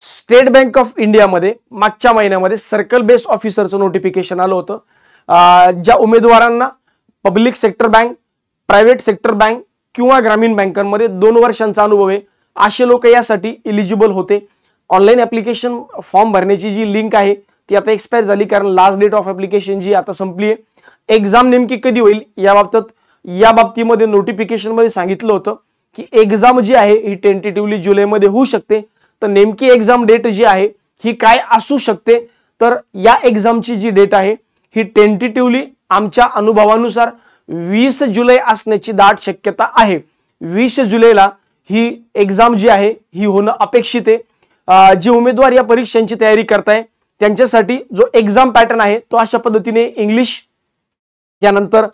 State bank of इंडियामध्ये मागच्या महिन्यामध्ये सर्कल बेस ऑफिसरचं नोटिफिकेशन आलं होतं. ज्या उमेदवारांना public sector bank, private sector bank किंवा ग्रामीण बँकांमध्ये 2 वर्षांचा अनुभव आहे असे लोक यासाठी एलिजिबल होते. ऑनलाईन ऍप्लिकेशन फॉर्म भरण्याची जी लिंक आहे ती आता एक्सपायर झाली, कारण लास्ट डेट ऑफ ऍप्लिकेशन जी आता संपली आहे. एक्झाम नेमकी कधी होईल या बाबतीमध्ये नोटिफिकेशन मध्ये सांगितलं होतं की एक्झाम जी आहे ही टेंटेटिव्हली जुलैमध्ये होऊ शकते. तर नेमकी एक्झाम डेट जी आहे ही काय असू शकते, तर या एक्झामची जी डेट आहे ही टेंटेटिव्हली आमच्या अनुभवानुसार 20 जुलै असण्याची दाट शक्यता आहे. 20 जुलैला ही एक्झाम जी आहे ही होणं अपेक्षित आहे. जे उमेदवार या परीक्षांची तयारी करताय त्यांच्यासाठी जो एक्झाम पॅटर्न आहे तो अशा पद्धतीने इंग्लिश, त्यानंतर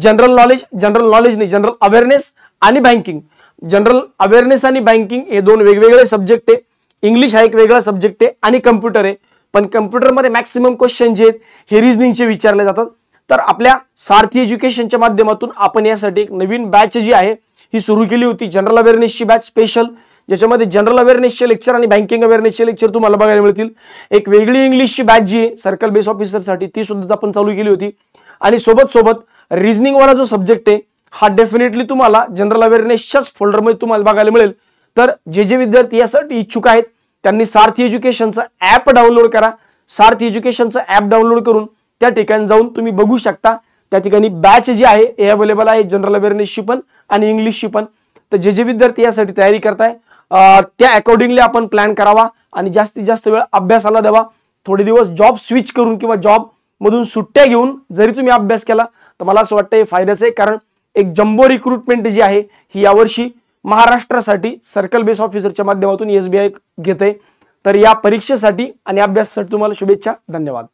जनरल जनरल अवेअरनेस आणि बँकिंग. जनरल अवेअरनेस आणि बँकिंग हे 2 वेगवेगळे सब्जेक्ट आहे. इंग्लिश हा एक वेगळा सब्जेक्ट आहे आणि कम्प्युटर आहे. पण कम्प्युटरमध्ये मॅक्सिमम क्वेश्चन जे आहेत हे रिझनिंगचे विचारले जातात. तर आपल्या सारथी एज्युकेशनच्या माध्यमातून आपण यासाठी एक नवीन बॅच जी आहे ही सुरू केली होती, जनरल अवेअरनेसची बॅच स्पेशल, ज्याच्यामध्ये जनरल अवेअरनेसचे लेक्चर आणि बँकिंग अवेअरनेसचे लेक्चर तुम्हाला बघायला मिळतील. एक वेगळी इंग्लिशची बॅच जी आहे सर्कल बेस ऑफिसरसाठी ती सुद्धा आपण चालू केली होती. आणि सोबत रिझनिंग वाला जो सब्जेक्ट आहे हा डेफिनेटली तुम्हाला जनरल अवेअरनेसच्याच फोल्डरमध्ये तुम्हाला बघायला मिळेल. तर जे विद्यार्थी यासाठी इच्छुक आहेत त्यांनी सारथी एज्युकेशनचं ॲप डाउनलोड करा. सारथी एज्युकेशनचं ॲप डाउनलोड करून त्या ठिकाणी जाऊन तुम्ही बघू शकता. त्या ठिकाणी बॅच जी आहे हे अवेलेबल आहे, जनरल अवेअरनेसची पण आणि इंग्लिशची पण. तर जे विद्यार्थी यासाठी तयारी करताय त्या अकॉर्डिंगली आपण प्लॅन करावा आणि जास्तीत जास्त वेळ अभ्यासाला द्यावा. थोडे दिवस जॉब स्विच करून किंवा जॉब मधून सुट्ट्या घेऊन जरी तुम्ही अभ्यास केला तर मला असं वाटतं हे फायद्याचं आहे. कारण एक जम्बो रिक्रुटमेंट जी आहे ही यावर्षी महाराष्ट्रासाठी सर्कल बेस ऑफिसरच्या माध्यमातून SBI घेते. तर या परीक्षेसाठी आणि अभ्यासासाठी तुम्हाला शुभेच्छा. धन्यवाद.